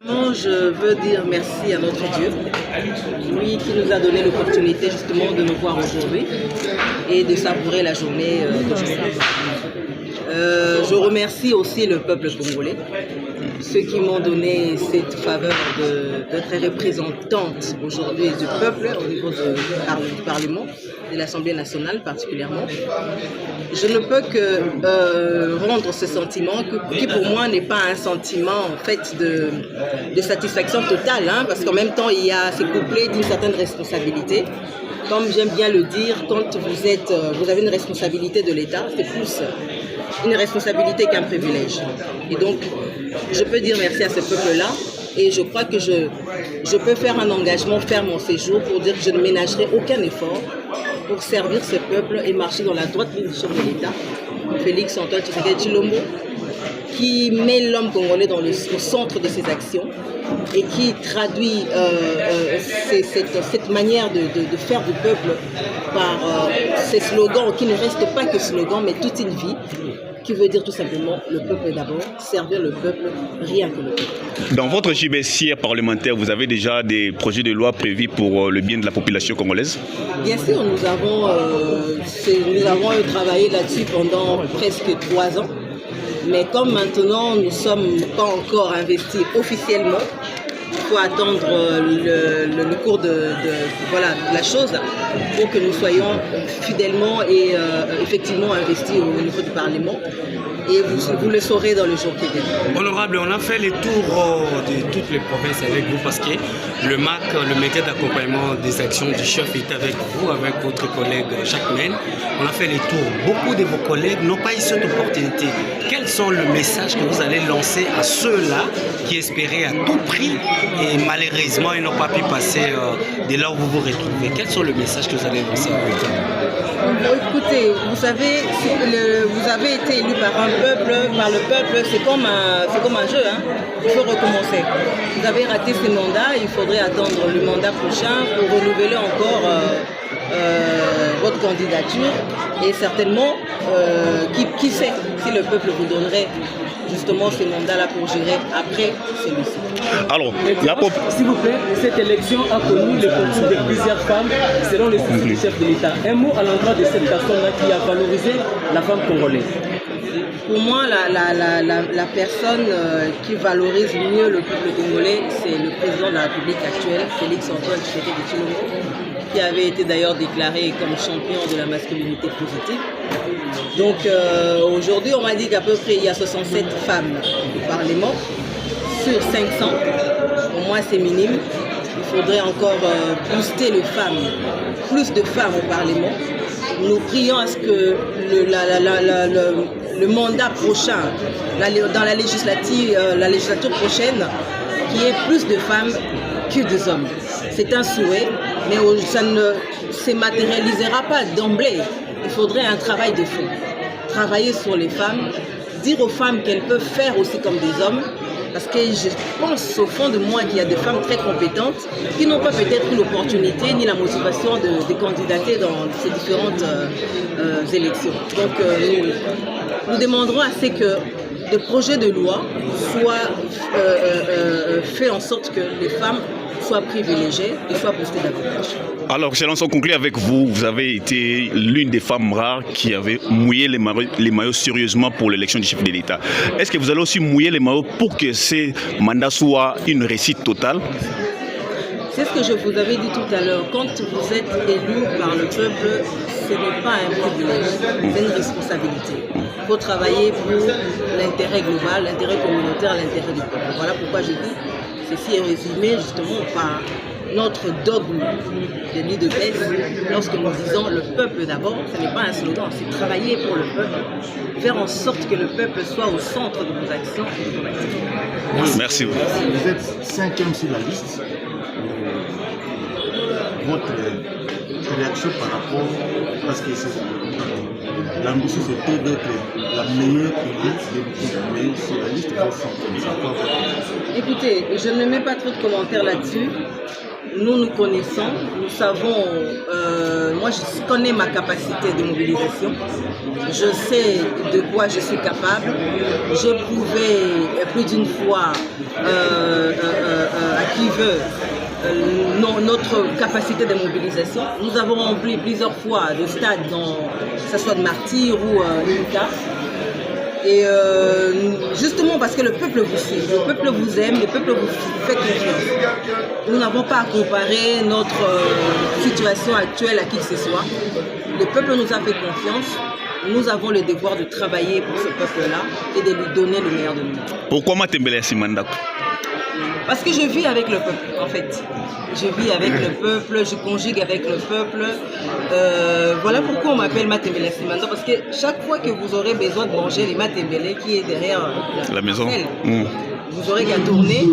Je veux dire merci à notre Dieu, lui qui nous a donné l'opportunité justement de nous voir aujourd'hui et de savourer la journée d'aujourd'hui. Je remercie aussi le peuple congolais, ceux qui m'ont donné cette faveur d'être représentante aujourd'hui du peuple au niveau du Parlement, de l'Assemblée nationale particulièrement. Je ne peux que rendre ce sentiment qui pour moi n'est pas un sentiment en fait de satisfaction totale, hein, parce qu'en même temps c'est couplé d'une certaine responsabilité. Comme j'aime bien le dire, quand vous avez une responsabilité de l'État, c'est plus une responsabilité qu'un privilège. Et donc, je peux dire merci à ce peuple-là et je crois que je peux faire un engagement, faire mon séjour pour dire que je ne ménagerai aucun effort pour servir ce peuple et marcher dans la droite ligne du chef de l'État, Félix Antoine Tshisekedi Tshilombo, qui met l'homme congolais au centre de ses actions et qui traduit cette manière de faire du peuple par ces slogans qui ne restent pas que slogans mais toute une vie, qui veut dire tout simplement le peuple d'abord, servir le peuple, rien que le peuple. Dans votre gibecière parlementaire, vous avez déjà des projets de loi prévus pour le bien de la population congolaise? Bien sûr, nous avons travaillé là-dessus pendant presque 3 ans. Mais comme maintenant nous ne sommes pas encore investis officiellement, il faut attendre le cours de la chose pour que nous soyons fidèlement et effectivement investis au niveau du Parlement. Et vous le saurez dans le jour qui vient. Honorable, on a fait les tours de toutes les provinces avec vous parce que le MAC, le métier d'accompagnement des actions du chef, est avec vous, avec votre collègue Jacques Men. On a fait les tours. Beaucoup de vos collègues n'ont pas eu cette opportunité. Quels sont les messages que vous allez lancer à ceux-là qui espéraient à tout prix et malheureusement ils n'ont pas pu passer de là où vous vous retrouvez? Quels sont les messages que vous allez lancer à eux? Écoutez, vous savez, vous avez été élu par le peuple, c'est comme un jeu, hein. Il faut recommencer. Vous avez raté ces mandats, il faudrait attendre le mandat prochain pour renouveler encore votre candidature et certainement, qui sait si le peuple vous donnerait justement ces mandats-là pour gérer après celui-ci. Alors, s'il vous plaît, cette élection a connu le concours de plusieurs femmes selon les soucis du chef de l'État. Un mot à l'endroit de cette personne-là qui a valorisé la femme congolaise. Pour moi, la personne qui valorise mieux le peuple congolais, c'est le président de la République actuelle, Félix Antoine Tshisekedi Tshilombo, qui avait été d'ailleurs déclaré comme champion de la masculinité positive. Donc aujourd'hui, on m'a dit qu'à peu près il y a 67 femmes au Parlement sur 500. Pour moi, c'est minime. Il faudrait encore booster les femmes, plus de femmes au Parlement. Nous prions à ce que le mandat prochain, dans la législature prochaine, qu'il y ait plus de femmes que des hommes. C'est un souhait, mais ça ne se matérialisera pas d'emblée. Il faudrait un travail de fond. Travailler sur les femmes, dire aux femmes qu'elles peuvent faire aussi comme des hommes, parce que je pense au fond de moi qu'il y a des femmes très compétentes qui n'ont pas peut-être eu l'opportunité ni la motivation de candidater dans ces différentes élections. Donc nous demanderons à ce que des projets de loi soient faits en sorte que les femmes soient privilégiées et soient boostées davantage. Alors, Excellence, on conclut avec vous. Vous avez été l'une des femmes rares qui avait mouillé les maillots sérieusement pour l'élection du chef de l'État. Est-ce que vous allez aussi mouiller les maillots pour que ces mandats soient une réussite totale? C'est ce que je vous avais dit tout à l'heure. Quand vous êtes élu par le peuple, ce n'est pas un privilège, c'est une responsabilité. Il faut travailler pour l'intérêt global, l'intérêt communautaire, l'intérêt du peuple. Voilà pourquoi je dis, ceci est résumé justement par notre dogme de l'IDPS lorsque nous disons le peuple d'abord. Ce n'est pas un slogan, c'est travailler pour le peuple, faire en sorte que le peuple soit au centre de nos actions et de nos activités. Merci. Vous êtes 5e sur la liste. Votre réaction par rapport, parce que l'ambition c'était d'être la meilleure élite sur la liste, Écoutez, je ne mets pas trop de commentaires là-dessus. Nous connaissons, nous savons, moi je connais ma capacité de mobilisation, je sais de quoi je suis capable. J'ai prouvé plus d'une fois peu notre capacité de mobilisation. Nous avons rempli plusieurs fois des stades, que ce soit de Martyr ou Limita. Et justement parce que le peuple vous suit, le peuple vous aime, le peuple vous fait confiance. Nous n'avons pas à comparer notre situation actuelle à qui que ce soit. Le peuple nous a fait confiance. Nous avons le devoir de travailler pour ce peuple-là et de lui donner le meilleur de nous. Pourquoi Matembele Simandako? Parce que je vis avec le peuple, en fait. Je vis avec le peuple, je conjugue avec le peuple. Voilà pourquoi on m'appelle Matembele Simandako. Parce que chaque fois que vous aurez besoin de manger les Matembele qui est derrière la maison, vous aurez qu'à tourner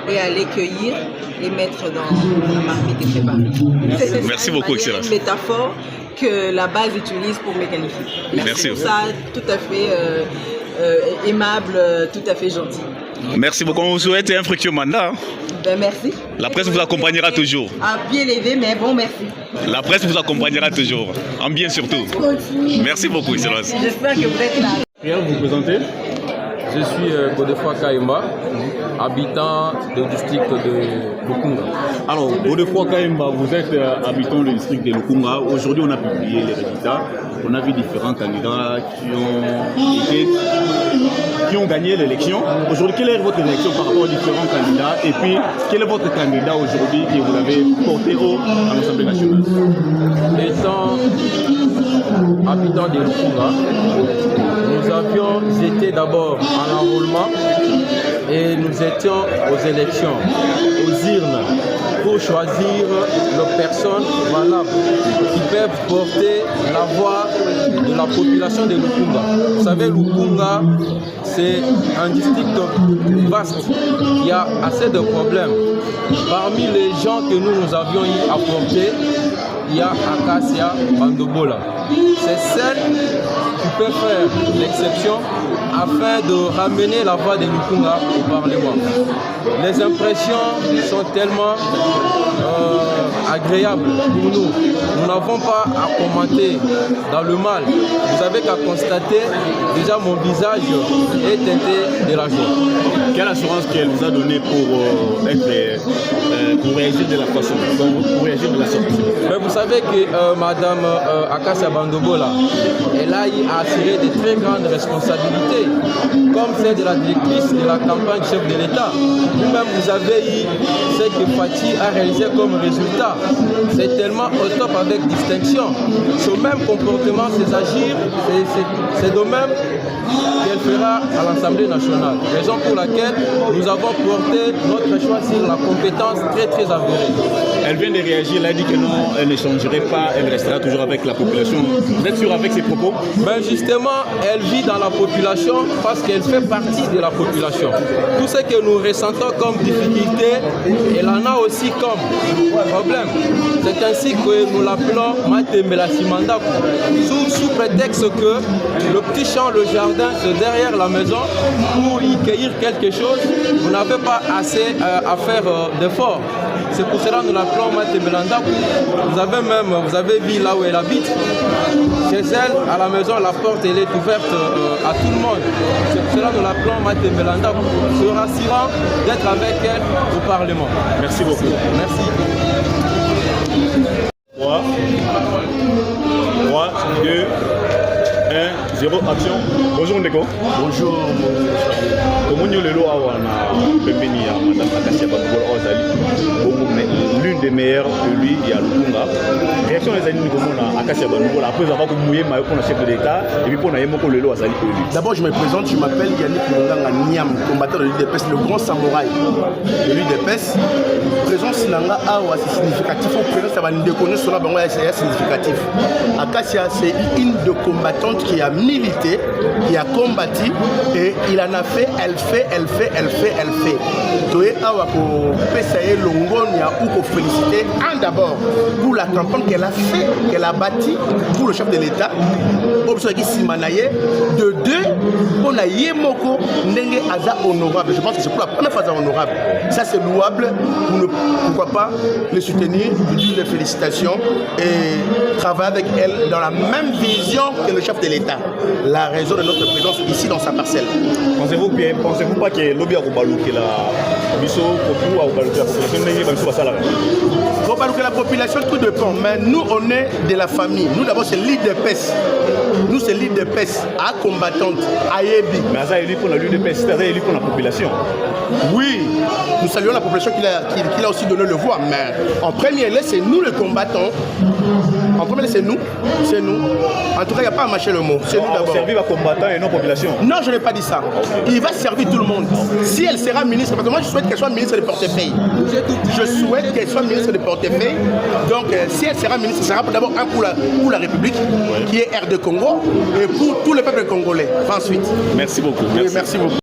et aller cueillir et mettre dans la marmite et préparer. Merci beaucoup, Excellence. C'est une métaphore que la base utilise pour me qualifier. Merci. Pour ça, tout à fait aimable, tout à fait gentil. Merci beaucoup. On vous souhaite un fructueux mandat. Ben, merci. La presse vous accompagnera toujours. À pied levé, mais bon, merci. La presse vous accompagnera toujours. En bien surtout. Merci beaucoup, Excellence. J'espère que vous êtes là. Bien, vous présentez? Je suis Godefroy Kaimba, habitant du district de Lukunga. Alors, Godefroy Kaimba, vous êtes habitant du district de Lukunga. Aujourd'hui, on a publié les résultats. On a vu différents candidats qui ont gagné l'élection. Aujourd'hui, quelle est votre élection par rapport aux différents candidats? Et puis, quel est votre candidat aujourd'hui que vous avez porté à l'Assemblée nationale? Étant habitant de Lukunga, nous avions été d'abord en enrôlement et nous étions aux élections, aux urnes, pour choisir les personnes valables qui peuvent porter la voix de la population de Lukunga. Vous savez, Lukunga, c'est un district vaste qui a assez de problèmes. Parmi les gens que nous avions à porter, il y a Acacia Bandobola. C'est celle qui peut faire l'exception afin de ramener la voix de Lukunga au Parlement. Les impressions sont tellement agréables pour nous. Nous n'avons pas à commenter dans le mal. Vous avez qu'à constater, déjà mon visage est teinté de la joie. Quelle assurance qu'elle vous a donnée pour réagir de la façon, pour réagir de la sorte? Mais vous savez que Madame Acacia Bandobola, elle a assuré de très grandes responsabilités, comme celle de la directrice de la campagne chef de l'État. Vous-même, vous avez eu ce que Fatih a réalisé comme résultat. C'est tellement au top avec distinction. Ce même comportement, ses agir, c'est de même qu'elle fera à l'Assemblée nationale. Raison pour laquelle nous avons porté notre choix sur la compétence très avérée. Elle vient de réagir, elle a dit que non, elle ne changerait pas, elle restera toujours avec la population. Vous êtes sûr avec ses propos? Ben justement, elle vit dans la population parce qu'elle fait partie de la population. Tout ce que nous ressentons comme difficulté, elle en a aussi comme problème. C'est ainsi que nous l'appelons Matembele Simandako. Sous prétexte que le petit champ, le jardin, c'est derrière la maison. Pour y cueillir quelque chose, vous n'avez pas assez à faire d'efforts. C'est pour cela que nous l'appelons Matembele Simandako. Vous avez vu là où elle habite. Chez elle, à la maison, la porte elle est ouverte à tout le monde. C'est pour cela que nous l'appelons Matembele Simandako. C'est rassurant d'être avec elle au Parlement. Merci beaucoup. Merci. 3, 2, 1, 0, action. Bonjour Ndeko. Bonjour. Comment nous le lois on a béni à Madame Acacia Bandobola Ozali, l'une des meilleures de lui et à Lukunga. Réaction des amis comme on a Acacia Bandobola après avoir mouillé maillot pour le chef de l'État et puis pour naïmo le lot Ozali. D'abord je me présente, je m'appelle Yannick Monganga Niam, combattant de l'UDPS, le grand samouraï de l'UDPS. Présence Nanga Awa c'est significatif, on présence ça va nous déconnaître sur la banque c'est significatif. Acacia c'est une de combattantes qui a milité, qui a combattu et il en a fait, elle fait. Toé Awa ko pesaye longonia ou ko féliciter d'abord pour la campagne qu'elle a fait, qu'elle a bâti pour le chef de l'État. qui Simanaye. De deux, on a Yemoko Ndenge Aza honorable. Je pense que c'est pour la première fois honorable. Ça c'est louable. Pourquoi pas les soutenir, lui dire les félicitations et travailler avec elle dans la même vision que le chef de l'État. La raison de notre présence ici dans sa parcelle. Pensez-vous pas que le lobby a rebaloué la population tout dépend, mais nous on est de la famille. Nous d'abord c'est l'île de PES. Nous c'est l'île de PES, à combattante, à Yebi. Mais ça élu pour la lutte de PES, c'est élu pour la population. Oui, nous saluons la population qui a aussi donné le voix, mais en premier lieu c'est nous les combattants. En premier lieu c'est nous. En tout cas il n'y a pas à mâcher le mot. C'est nous d'abord. Servir à combattant et non population. Non, je n'ai pas dit ça. Il va servir tout le monde. Si elle sera ministre, parce que moi je souhaite qu'elle soit ministre de portefeuille. Je souhaite qu'elle soit ministre de portefeuille. Donc si elle sera ministre, ce sera d'abord un pour la République, qui est Air de Congo, et pour tous les peuples congolais. Ensuite. Merci beaucoup. Merci beaucoup.